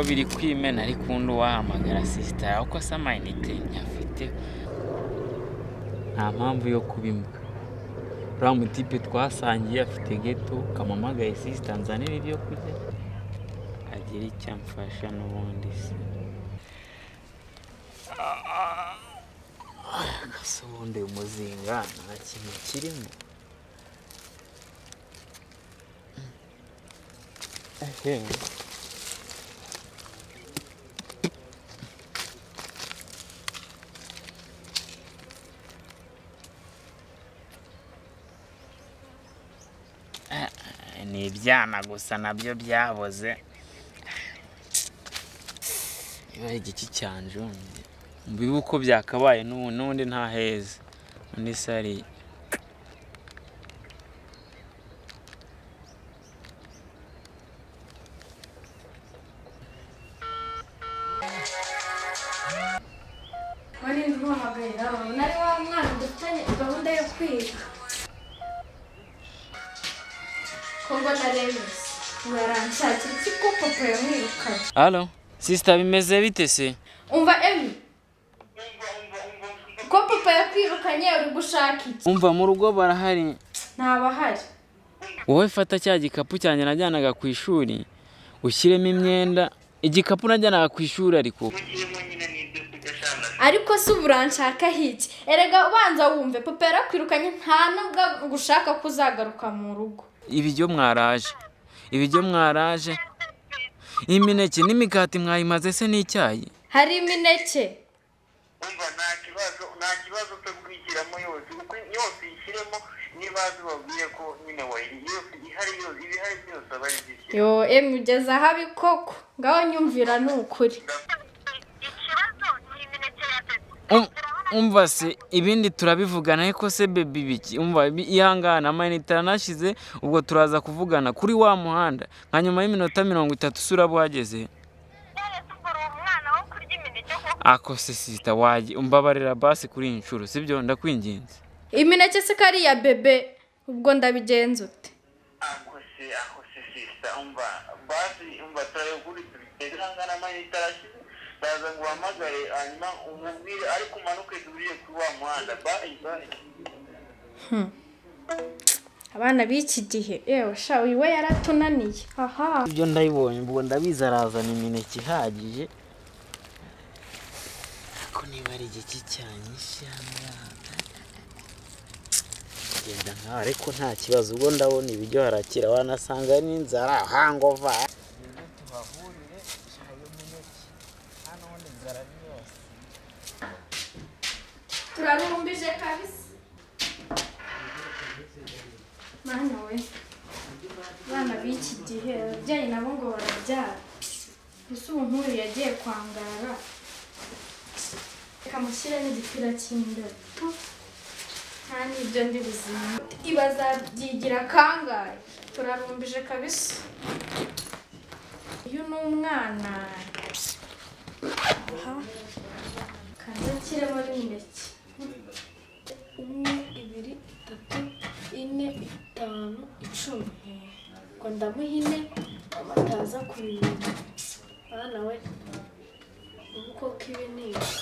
biri kwimena ariko undi wahamagara sister uko asa amayinite nyafite nta mpamvu yo kubimbwa uriya mutipe twasangiye afite geto kamamagaye sister nzanira ibyo kurya agira icyo amfasha n'ubundi se gasonde umuzinga nta kintu kirimo ni ibyana gusa nabyo byaboze iba igiki cyanje mbibe uko byakabaye n'ubundi nta heza undi sari wari nduhamagaye nari wa mwana dufitanye gahunda yo kwiga kongo na Remus baranshakira iki ko papa yamwirukanye. Allo sister bimeze bite se? Umva Emi ko papa yakwirukanye uri gushaka iki? Umva mu rugo barahari ntabahari. Wowe fata cya gikapu cyanye najyanaga ku ishuri ushyiremo imyenda igikapu najyanaga ku ishuri ariko si uburanshaka hiki erega ubanza wumve papa yarakwirukanye nta nubwo gushaka kuzagaruka mu rugo. Ibiryo mwaraje imineke n'imikati mwayimaze se n'icyayi hari imineke umva nta kibazo cyo kwigiramo yose ishyiremo nibazi babwiye ko nyine yose ihari byose abari yo Emi ugeze ahabi koko ngaho nyumvira n'ukuri. Umva se ibindi turabivugana ariko se baby biki umva ihangana amayinite yanashize ubwo turaza kuvugana kuri wa muhanda nka nyuma y'iminota 30 sura buhageze. Ako se sister waje umbabarira basi kuri inshuro sibyo ndakwinginze. Imineke se kari ya bebe ubwo ndabigenza ute? Ako se sister umva turayo kuri tubiterangana amayinite arashize baza guhamagare hanyuma umubwire ariko umanuke duriye kuri wa muhanda bye. Abana b'iki gihe yewe sha uyiwe yaratunaniye. Aha Ibyo ndayibonye ubwo ndabizarazana imineke ihagije ko niba ari igiki cyanyisha genda nka ariko nta kibazo ubwo ndabona ibiryo harakira wanasanga n'inzara hangova turarumbije kabisa. Mana we bana b'iki gihe ababyeyi nabo ngo barabyara gusa ubu nkuru yagiye kwangara kamushyira n'igipira cy'indabo nta n'ibyo ndi buzima ibazabyigira kangahe. Turarumbije kabisa. Uyu ni umwana aha kanza kiremo n'imineke 1 2 3 4 5 10 ngo ndamuhine amataza kubimenya bana we uko kibiniki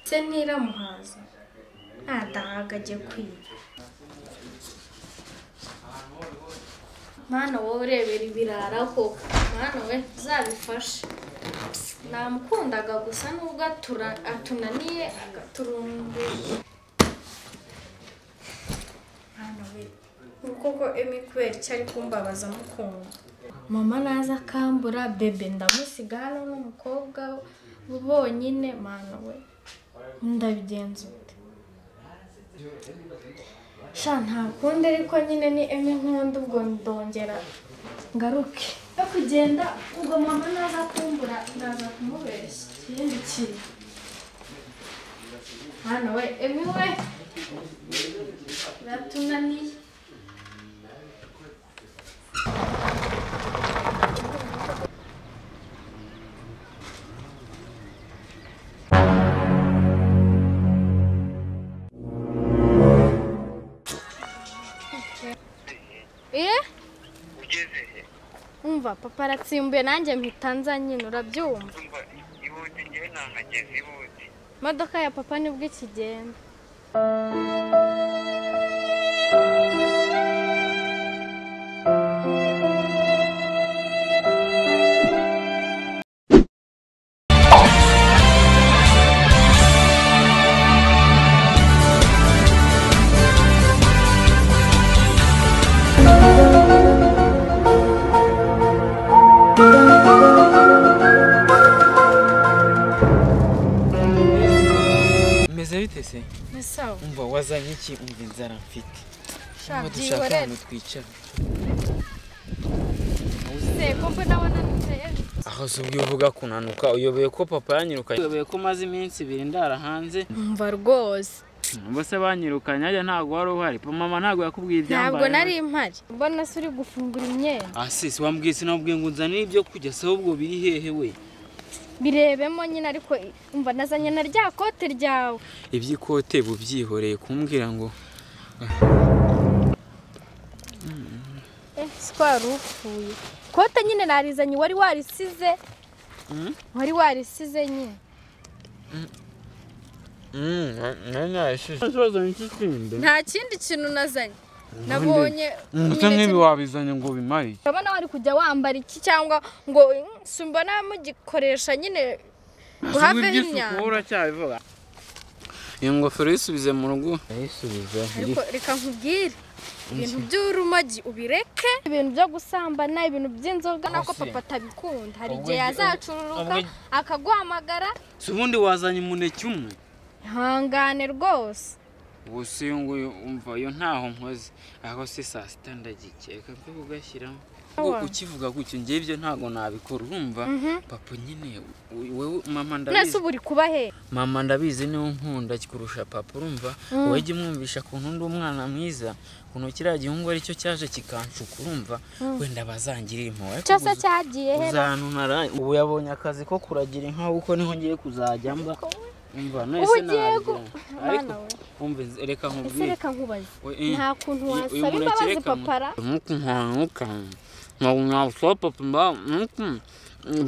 se ntiramuhaza ntadahagaje kwiba. Mwana wowe urebera ibirara ko mwana we zabifashe namukundaga gusa nubwo atunaniye agaturumbuye. Mwana we koko Emi kubera cyari kumbabaza mukunda mama naza akambura bebe ndamusiga hano n'umukobwa bonyine. Mwana we ndabigenza ute sha nta kundi ariko nyine ni Emi nkunda ubwo ndongera ngaruke yo kugenda ubwo mama naza kumbura ndaza kumubeshya ikindi kiri. Hano we Emi we ratunaniye. umva papa aratsimbuye nanjye mpita nza nyine urabyumva. Ihute njyewe nahageze ihute. Imodoka ya papa nibwo ikigenda. Se Mesawa. umva wazanye iki umva inzara mfite. Shabyihorere. Twicara. Se kombe nabona nuteye. Aho zubwiye uvuga kunanuka uyoboye ko papa yanyirukanye. Uyoboye ko maze iminsi 2 ndara hanze. Umva rwose. Bose banyirukanye ajya ntago wari uhari. Mama ntago yakubwiye ibyambaye. Ntabwo nari impari. Mbona se uri gufungura imyenda. Sisi wambwiye sinabwiye ngo nzanire ibyo kujya se ahubwo biri hehe we. Birebemo nyine ariko umva nazanye na rya kote ryawe. Iby'ikote bubyihoreye kumbwira ngo Square upfuye. Kote nyine narizanye wari warisize. Wari warisize nyine. Nta kindi kintu nazanye. Nabonye nk'ibi wabizanye ngo bimari. Urabona wari kujya wambara iki cyangwa ngo simbona mugikoresha nyine guhave imyanda. Cyabivuga. Iyo ngofero yisubize mu rugo. Yisubize. Reka nkubwire. Ibintu by'urumogi ubireke. Ibintu byo gusambana, ibintu by'inzoga nako papa atabikunda. Hari igihe yazacururuka akaguhamagara. Si ubundi wazanye umuneke umwe. Hangane rwose. Ubusiyo ngo umva yo ntaho nkoze. Aho se saa sita ndagikeka mfe kugashyiramo. Ukivuga gutyo ngiye ibyo ntago nabikora urumva papa nyine wewe mama ndabizi. Nese uburi kuba he? Mama ndabizi niwe nkunda kikurusha papa urumva. Wege mwumvisha kuntu ndi umwana mwiza. Kuno kiriya gihungu ari cyo cyaje kikanshuka urumva. Wenda bazangirira impuhwe. Cyose cyagiye he? Uzanunara ubu yabonye akazi ko kuragira inka uko niho ngiye kuzajya mba. Umva nese nagiye. Ariko umve reka nkubwire. Reka nkubaze. Nta kuntu wasaba imbabazi papara. Nkukuhanuka. Ntabwo papa mba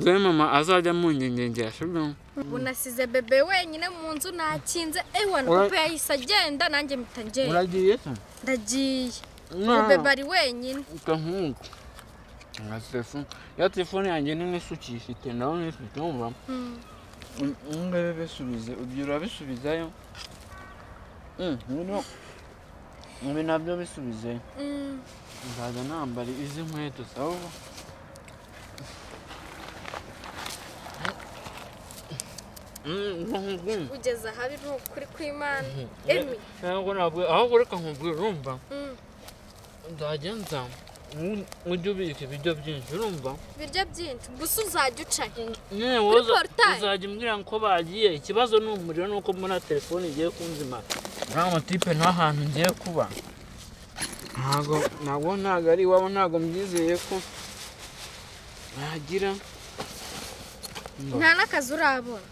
bwe mama azajya mu ngengengera sibyo. Unasize bebe wenyine mu nzu nakinze ewana papa yahise agenda nanjye mpita ngenda. Uragiye se? Ndagiye. Bebe ari wenyine. Ukankuka. Ya telefone yanjye ni n'isukisha itenda n'ifite umva. Ngebe besubize ubyura bisubizayo. Nino Mwe nabyo bisubize. Nzaga nambara izi nkweto sawa. Ugeze habi n'ukuri kw'Imana. Emi. Ahubwo reka nkubwire urumva. Nzajya nza. Ujye ubika ibiryo byinshi urumva. Ibiryo byinshi gusa uzajya uca he? Uzajya umbwira ko bagiye. Ikibazo ni umuriro nuko mbona telefone igiye kunzima. Nta mutipe nta hantu ngiye kuba. Ntago ari iwabo ntago mbyizeye ko nagira. Nta n'akazi urabona.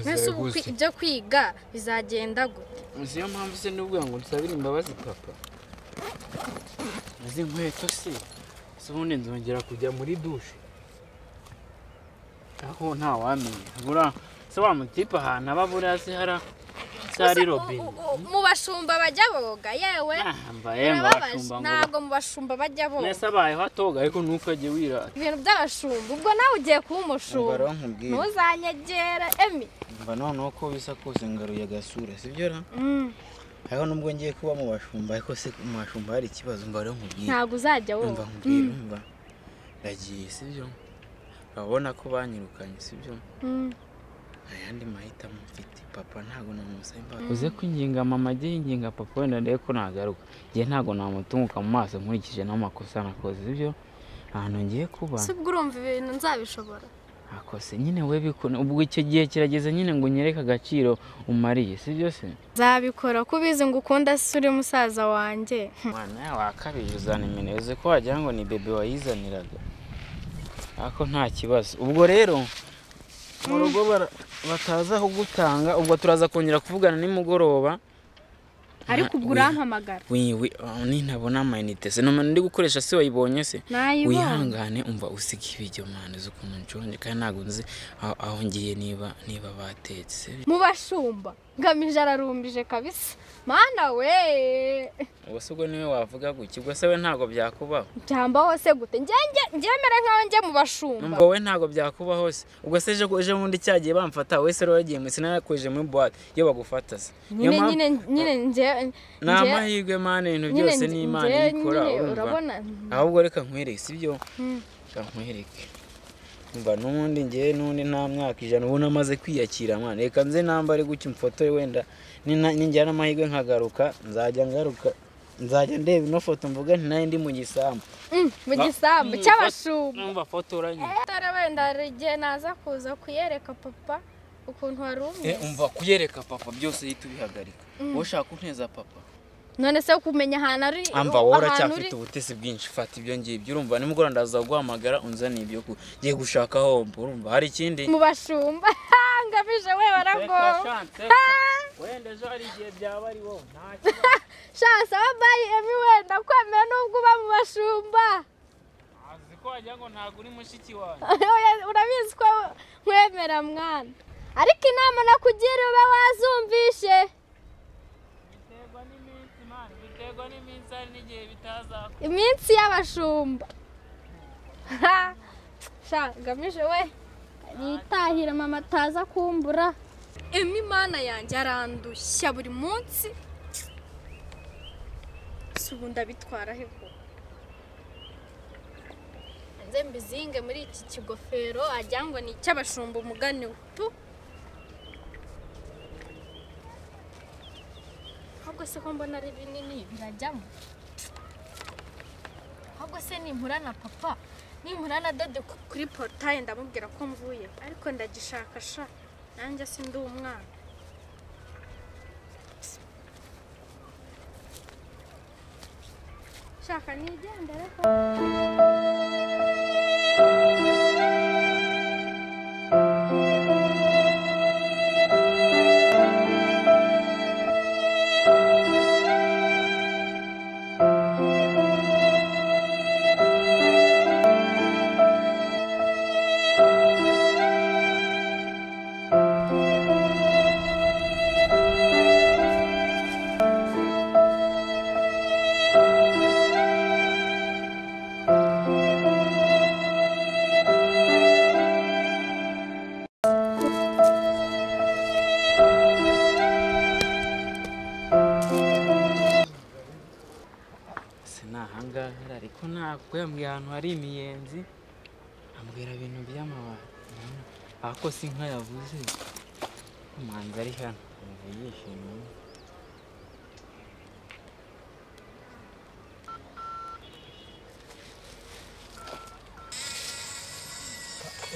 Nese ubu ibyo kwiga bizagenda gute? Uziyo mpamvu se n'ubwo ngo nsabire imbabazi papa. Izi nkweto se ubundi nzongera kujya muri dushe. Aho nta wamenya. Bura se wa mutipe ahantu ababura se hara sari robine. Mu bashumba bajya boga yewe. Ntabwo mu bashumba bajya boga. Nese abayeho atoga ariko ntukajye wirata. Ibintu by'abashumba ubwo nawe ugiye kuba umushumba. Ntuzanyegera Emi. Mba noneho ko bisa kose ngaruye agasura sibyo ra? Aho nubwo ngiye kuba mu bashumba ariko se mu bashumba hari ikibazo mba rero nkubwiye. Ntabwo uzajya wowe. Mba nkubwira umva. Ndagiye sibyo. Urabona ko banyirukanye sibyo? Ayandi mahitamo mfite papa ntago namusaba. Uze kwinginga mama agiye inginga papa wenda ndeye ko nagaruka. Ngiye ntago namutunguka mu maso nkurikije n'amakosa nakoze sibyo? Ahantu ngiye kuba. Sibwo urumva ibintu nzabishobora. Akose nyine we bikone ubwo icyo gihe kirageze nyine ngo nyereka agaciro umariye sibyo se? Zabikora kubize ngo ukunda suri musaza wanjye. Mwana wakabije uzana imeneze ko wagira ngo ni bebe wayizaniraga. Ako nta kibazo. Ubwo rero mu rugo bataza kugutanga ubwo turaza kongera kuvugana nimugoroba. ariko ubwo urampamagara nintabona amayinite se none ndi gukoresha se wayibonye se Nayibonye. wihangane umva usige ibiryo mana zo kumunjonje kandi ntago nzi aho ngiye niba batetse mu bashumba ngamije ararumbije kabisa mana we ubwo se niwe wavuga guki ubwo se we ntago byakubaho byambaho se gute ngemera nkaho njye mu bashumba wowe ntago byakubaho se ubwo se ejo mundi cyagiye bamfata wese rero yagiye mu sinakoje muri boîte iyo bagufata se nyine nje namahirwe mane ibintu byose ni Imana ikora urabona ahubwo reka nkwereke sibyo nkwereke umva n'undi ngiye n'undi nta myaka 100 ubona amaze kwiyakira mwana reka nze nambare guki mfoto wenda ninjyana amahirwe nkagaruka nzajya ndeba ino foto mvuga nti nayo ndi mu gisambu cy'abashumba umva fotoranye tare wenda rigiye naza kuza kuyereka papa ukuntu wari umeze umva kuyereka papa byose yita ubihagarika wowe ushaka kunteza papa none se kumenya ahantu ari amba wora cyafite ubutesi bwinshi fata ibyo ngibyo urumva nimugora ndaza guhamagara unzaniye ibyo giye gushaka aho urumva hari ikindi mu bashumba ngamije we barago wenda ejo hari igihe byaba ari wowe shasa wabaye emi wenda kwemera nubwo uba mu bashumba azi ko wagira ngo ntago uri mushiki wawe urabizi ko nkwemera mwana ariko inama nakugira ube wazumvishe biterwa n'iminsi hari n'igihe bitazakora iminsi y'abashumba ngamije we nitahira mama ataza kumbura emi mana yanjye arandushya buri munsi si ubu ndabitwara he ko nze mbizinge muri iki kigofero ajya ngo ni icy'abashumba umugani tu ahubwo se ko mbona ari binini birajyamo ahubwo se nimpura na papa nimpura na dede kuri portaye ndamubwira ko mvuye ariko ndagishaka sha nanjye sindi umwana shaka nigendere ko ariko ntabwo yambwiye ahantu hari imiyenzi ambwira ibintu by'amabara ako si nka yavuze umanza ari hano yishimye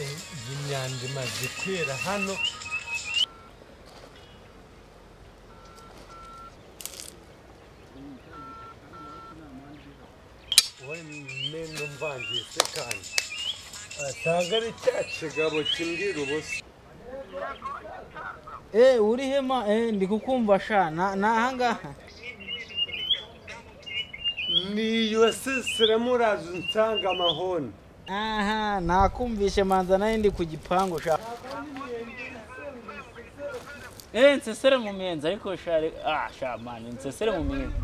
iyi myanda imaze kwera hano mendo mvangise kandi asanga ari cya kigabo kimbwira ubusa uri hema ndi kukumva sha nahangaha niyo sisire muraje nsanga amahoni aha nakumvishe manza nayo ndi ku gipangu sha nsesere mu miyenzi ariko share sha mani nsesere mu miyenzi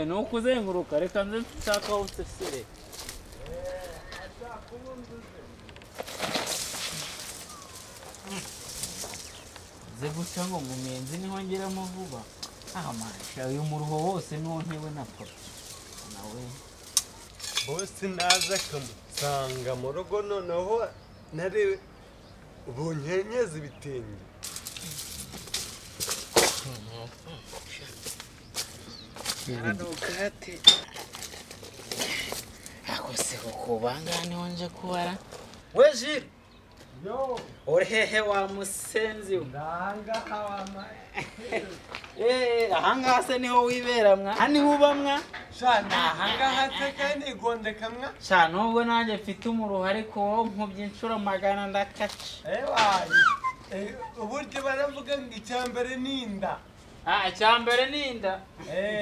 nuko uzenguruka reka nze nshaka aho usesere ze guca ngo mu miyenzi niho ngeramo vuba masha uyu muruho wose niwo ntewe na papa nawe bose naza akamusanga mu rugo noneho nari bunyenyeza ibitenge hano gate akose kukubanga niho nje kubara we Jire yo uri hehe wa musenzi ndanga wama ahangaha se niho wibera mwa hani hubamwa shana ahangaha teka nigondeka mwa nubwo nanjye mfite umuruho ariko wowe nkubye inshuro 100 ndakaca uburyo baravuga ngo icyambere ninda. Icyambere ninda.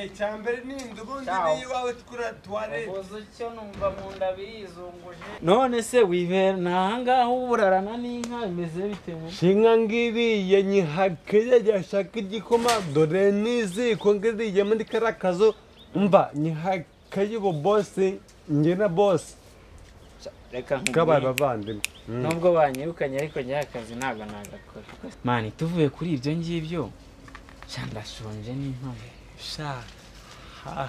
Icyambere ninda ubundi ni iwawe tukura tuwarete. Ubuze icyo numva mu nda birizunguje. None se wibera nahangaha uburarana n'inka bimeze bite mu? Shinga ngiriye nyihakeye yashaka igikoma dore niziko ngiriye muri karakazo umva nyihakeye bo boss nge na boss. Reka nkubwire bavandimwe nubwo banyirukanye ariko njye akazi ntago nagakora. Mani tuvuye kuri ibyo ngibyo ndashonje n'impamvu.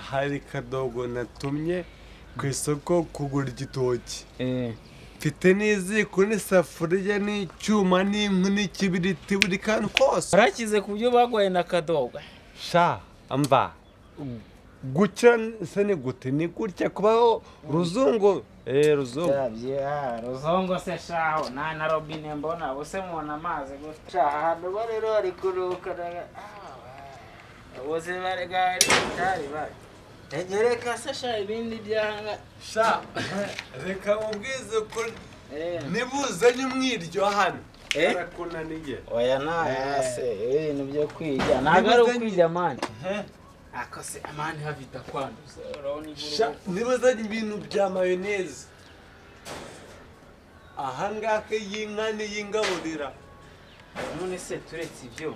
Hari kadogo natumye ku isoko kugura igitoki. Mfite n'iziko n'isafuriya n'icyuma n'inkwi n'ikibiriti buri kantu kose. Barakize ku byo bagwaye na kadogo. Amva guca se ni gute ni gutya kubaho ruzungu. Ruzungu. Ruzungu se shaho na robine mbona bose mubona amazi guca ahantu rero ari kuruka. Ubuzima bwari butari bari. Tegereka se sha ibindi byanga. Reka mubwize ukuri. Nibuzanye umwiryo hano. Arakunaniye. Oya nase ibintu byo kwiga. Ntago ari ukwiga mani. Akose amani havita kwanduza. Nibuzanye ibintu bya mayonnaise. Ahangaka y'inka n'iyingaburira. None se turetse ibyo.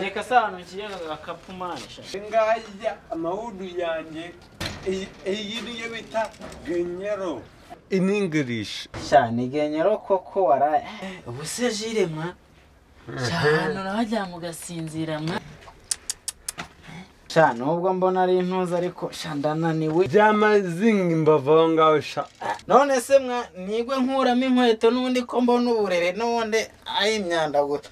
Reka se hano nkiyaga gakapu mani sha. Ngaya amahudu yanjye iyi niyo bita genyero in English. Ni genyero koko waraye. Ubuse jire mwa. Hano najya mugasinzira mwa. Nubwo mbona ari intuza ariko ndananiwe. Byamazinga imbavu ngaho none se mwa nigwe nkuramo inkweto n'ubundi ko mbona uburere n'ubundi imyanda gusa.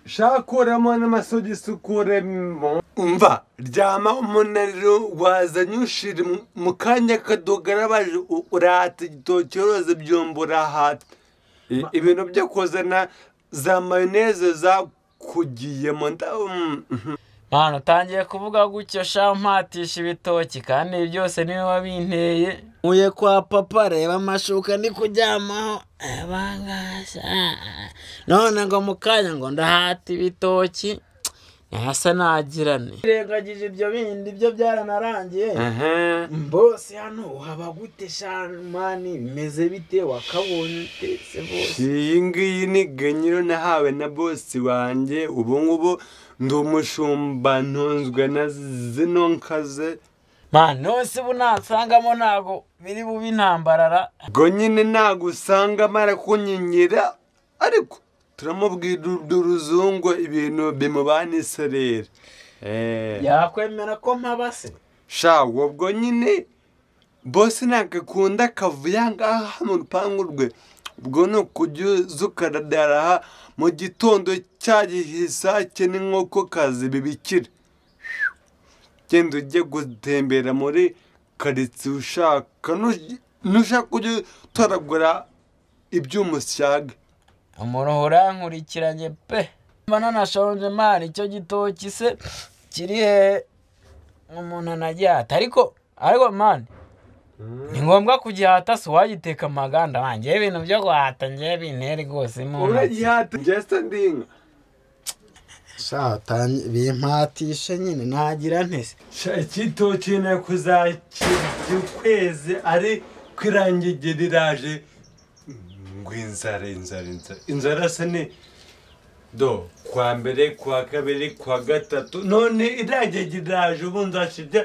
Shakuramo n'amasogisi ukuremo. Umva ryama umunariro wazanye ushira mu kanya kadogara baje urata igitoki roze byombura hati. Ibintu byo kozana za mayonnaise zakugiyemo Mano utangiye kuvuga gutyo mpatisha ibitoki kandi byose niwe wabinteye. Uye kwa papa reba amashuka ndi kuryamaho abangasha. None ngo mukanya ngo ndahata ibitoki. Asa nagirane. Irengagije ibyo bindi byo byaranarangiye. Bose hano haba gute mani bimeze bite wakabonye se bose. Iyi ngiyi ni genyero nahawe na boss wanjye ubu ngubu ndi umushumba ntunzwe na zino nkaze. Nose ubu nasangamo ntago biri bube intambarara. Ubwo nyine ntago usanga mara kunyinyira ariko turamubwira uruzungu ibintu bimubana isereri. Yakwemera ko mpabase. Ubwo nyine bose nagakunda kavuya ngaha mu rupangu rwe. Ubwo no kujya zukaradara mu gitondo cyagihisa n'inkoko kazi bibikira. Genda ujye gutembera muri karitsiye ushaka nushaka kujya utoragura iby'umusyaga. Umuntu urankurikiranye pe. Mbana nashonje mani icyo gitoki se kiri he umuntu anajyata ariko mani ni ngombwa kugihata se wagiteka amaganda wanjye ibintu byo guhata njye bintera rwose mu uragihata njye ndinga bimpatishe nyine ntagira ntese igitoki nakuzakira ukwezi ari kwirangigera iraje ngo inzara se ni do kwa mbere kwa kabiri kwa gatatu none irangigera iraje ubu nzashirya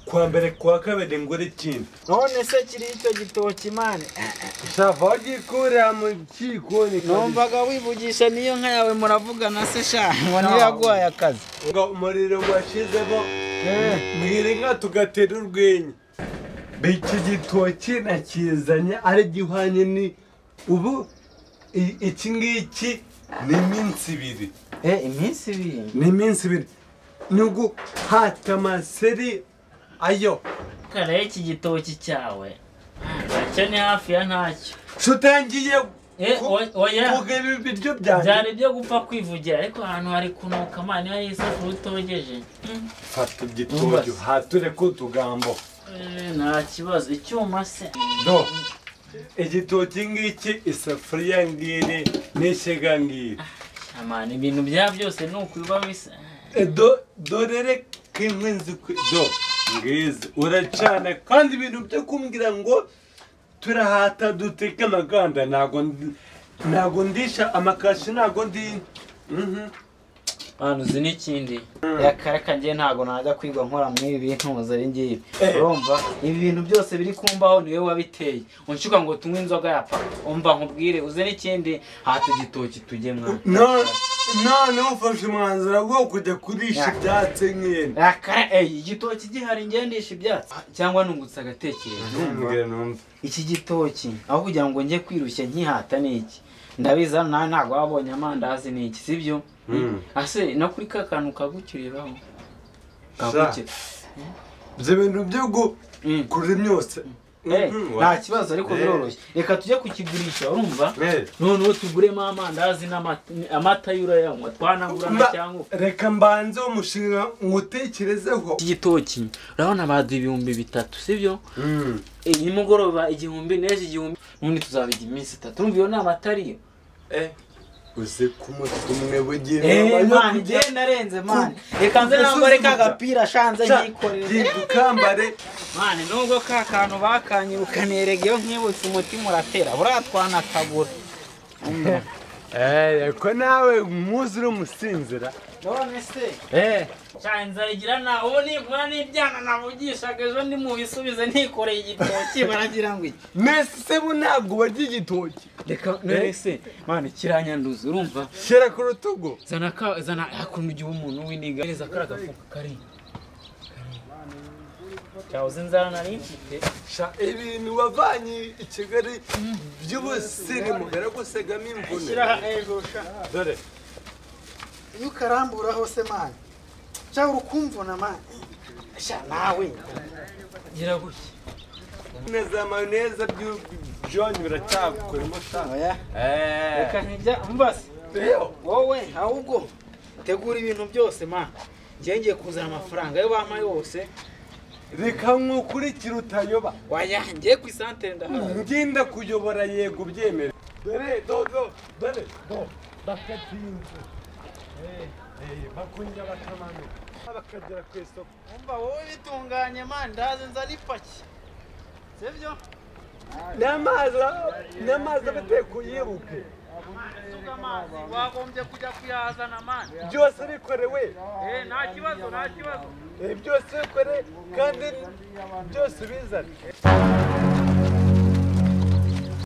kwa mbere kwa kabiri ngure ikindi none se kiri icyo gitoki mani shava gikura mu kikoni numvaga wivugisha niyo nka yawe muravugana se sha ngo niyo yaguhaye akazi ngo umuriro washizemo mwire nka tugatera urwenya biki gitoki nakizanye ari gihwanye ni ubu iki ngiki ni iminsi ibiri iminsi ibiri ni iminsi ibiri nugu hata maseri ayo kare iki gitoki cyawe ntacyo ni hafi ya ntacyo shutangiye oya kugeba ibiryo byanjye byari byo gupfa kwivugira ariko ahantu hari kunuka mani niyo yisafura utogeje fata igitoki hature ko tugambo nta kibazo icyuma se do igitoki ngiki isafuriya ngiri n'ishyiga ngiri amana ibintu bya byose ni ukubiba bisa dorere k'inkwi nzi ngizi uracana kandi ibintu byo kumbwira ngo turahata duteke amaganda ntago ndisha amakashi ntago ndi Manu uzi n'ikindi yakareka njye ntago najya kwigwa nkora muri ibi bintu muzari ngibi urumva ibi bintu byose biri kumbaho niwe wabiteye unshuka ngo tunywe inzoga yapfa umva nkubwire uzi n'ikindi hata igitoki tujye mwana none ufashe umwanzuro wo kujya kurisha ibyatsi nk'iyene igitoki gihari ngendisha ibyatsi cyangwa nungutse agatekerezo iki gitoki aho kugira ngo njye kwirushya nkihata n'iki ndabiza ntago wabonye amandazi n'iki sibyo ase no kuri ka kantu kagukiribaho kagukira ibyo bintu byo gukura imyotsi nta kibazo ariko biroroshye reka tujye kukigurisha urumva noneho tuguremo amandazi n'amata y'urayanywa twanagurana cyangwa reka mbanze umushinga ngutekerezeho igitoki urabona baduha 3,000 sibyo nimugoroba 1,000 n'ejo 1,000 n'undi tuzabijya iminsi 3 urumva iyo nama atariyo uze kumutumwe bugiye mani genda renze mani reka nze nambare kagapira shanze nyikorere dukambare mani nubwo ka kantu bakanyirukanerega iyo nkibutse umutima uratera buratwana kagura ko nawe muzi umusinzira none se cyane igira na ubu nibura n'ibyana navugishaga ejo ndi mu bisubize ntikoreye igitoki baragira ngo iki nese bu ntabwo barya igitoki reka none se mani kiranyanduza urumva shera ku rutugu zana hakuno igihe umuntu w'iniga neza karaga fuka kari cyawo zinzara nari mfite ibintu wavanye i Kigali by'ubusirimu baragusegamo imvune shyira hejuru dore iyo ukarambura hose mani cyangwa urukumvuna mani nawe gira gutya neza mayoneze by'Johnny biracyakurimo reka ntijya mbase wowe ahubwo tegura ibintu byose mani ngiye kuzana amafaranga yo bampa yose reka nkukurikira utayoba waya ngiye ku isantere ndahawe ngenda kuyobora yego byemere dore dore bakatinze bakunja bakamano bakagera ku isoko umva wowe bitunganye mani ndaze nzana ipaki sibyo n'amazi abateye kuyibuke wagombye kujya kuyazana mani byose bikorewe nta kibazo byose bikore kandi byose bizane